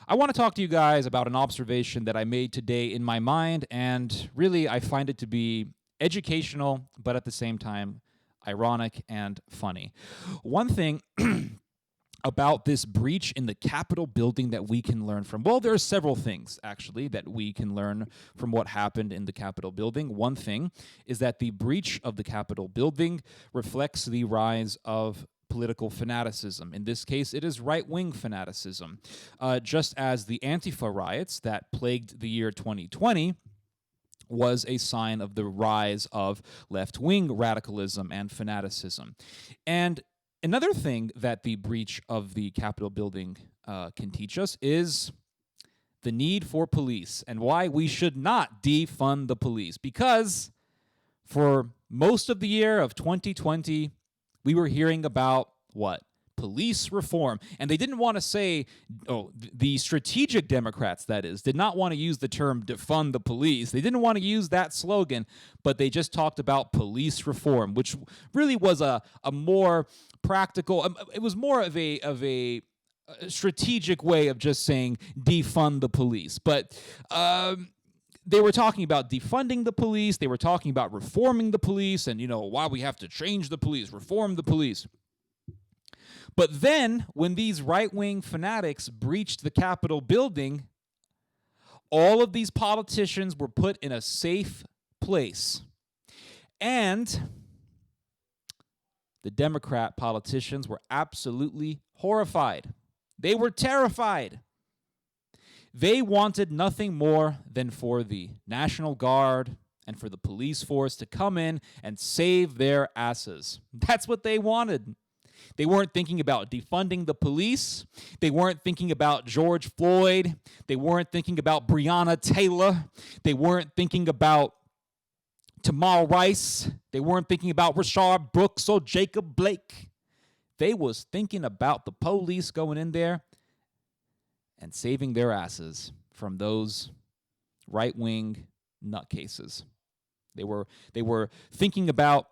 I want to talk to you guys about an observation that I made today in my mind, and really I find it to be educational, but at the same time, ironic and funny. One thing about this breach in the Capitol building that we can learn from, well, there are several things, actually, that we can learn from what happened in the Capitol building. One thing is that the breach of the Capitol building reflects the rise of political fanaticism. In this case, it is right-wing fanaticism. Just as the Antifa riots that plagued the year 2020 was a sign of the rise of left-wing radicalism and fanaticism. And another thing that the breach of the Capitol building can teach us is the need for police and why we should not defund the police. Because for most of the year of 2020, we were hearing about what? Police reform. And they didn't want to say, the strategic Democrats, that is, did not want to use the term defund the police. They didn't want to use that slogan, but they just talked about police reform, which really was a more practical, it was more of a strategic way of just saying defund the police. But they were talking about defunding the police. They were talking about reforming the police and, why we have to change the police, reform the police. But then, when these right-wing fanatics breached the Capitol building, all of these politicians were put in a safe place. And the Democrat politicians were absolutely horrified. They were terrified. They wanted nothing more than for the National Guard and for the police force to come in and save their asses. That's what they wanted. They weren't thinking about defunding the police. They weren't thinking about George Floyd. They weren't thinking about Breonna Taylor. They weren't thinking about Tamar Rice. They weren't thinking about Rashard Brooks or Jacob Blake. They was thinking about the police going in there and saving their asses from those right-wing nutcases. They were thinking about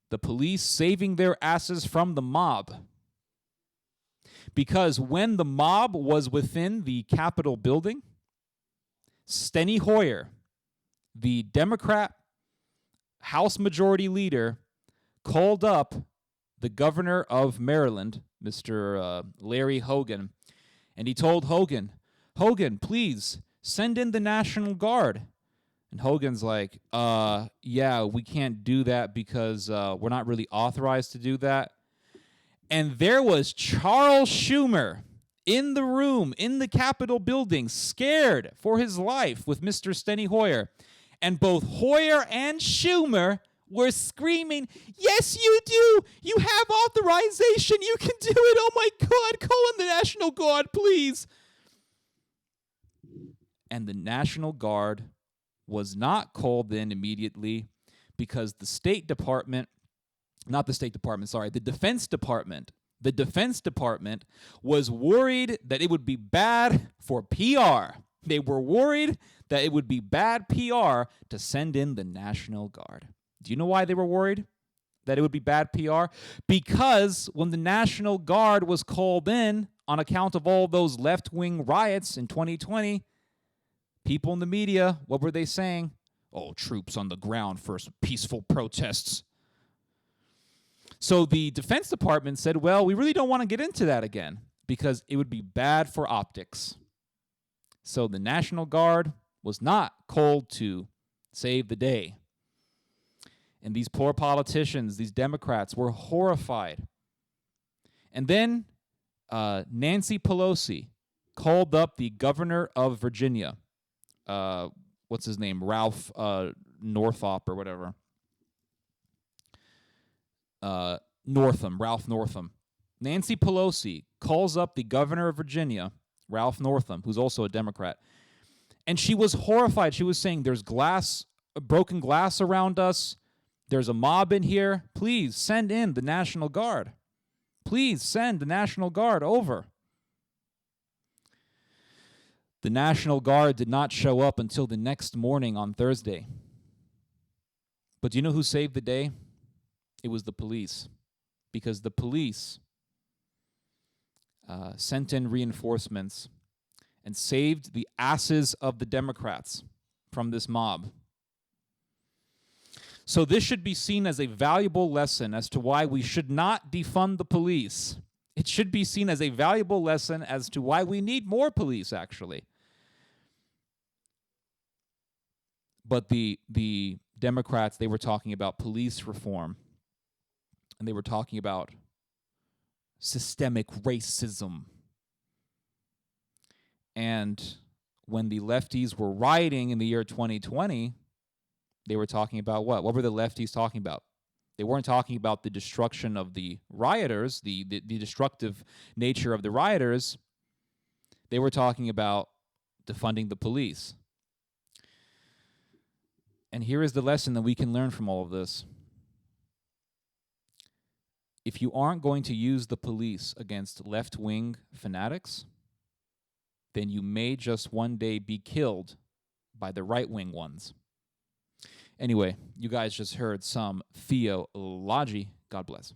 the police saving their asses from the mob. Because when the mob was within the Capitol building, Steny Hoyer, the Democrat House Majority Leader, called up the governor of Maryland, Mr. Larry Hogan, and he told Hogan, please send in the National Guard. And Hogan's like, yeah, we can't do that because we're not really authorized to do that. And there was Charles Schumer in the room, in the Capitol building, scared for his life with Mr. Steny Hoyer. And both Hoyer and Schumer were screaming, yes, you do. You have authorization. You can do it. Oh, my God. Call in the National Guard, please. And the National Guard was not called in immediately because the Defense Department was worried that it would be bad for PR. They were worried that it would be bad PR to send in the National Guard. Do you know why they were worried that it would be bad PR? Because when the National Guard was called in on account of all those left-wing riots in 2020, people in the media, what were they saying? Oh, troops on the ground for some peaceful protests. So the Defense Department said, well, we really don't want to get into that again because it would be bad for optics. So the National Guard was not called to save the day. And these poor politicians, these Democrats, were horrified. And then Nancy Pelosi called up the governor of Virginia. What's his name? Ralph Northam or whatever. Ralph Northam. Nancy Pelosi calls up the governor of Virginia, Ralph Northam, who's also a Democrat. And she was horrified. She was saying, there's broken glass around us. There's a mob in here. Please send in the National Guard. Please send the National Guard over. The National Guard did not show up until the next morning on Thursday. But do you know who saved the day? It was the police. Because the police sent in reinforcements and saved the asses of the Democrats from this mob. So this should be seen as a valuable lesson as to why we should not defund the police. It should be seen as a valuable lesson as to why we need more police, actually. But the Democrats, they were talking about police reform, and they were talking about systemic racism. And when the lefties were rioting in the year 2020, they were talking about what? What were the lefties talking about? They weren't talking about the destruction of the rioters, the destructive nature of the rioters. They were talking about defunding the police. And here is the lesson that we can learn from all of this. If you aren't going to use the police against left-wing fanatics, then you may just one day be killed by the right-wing ones. Anyway, you guys just heard some theology. God bless.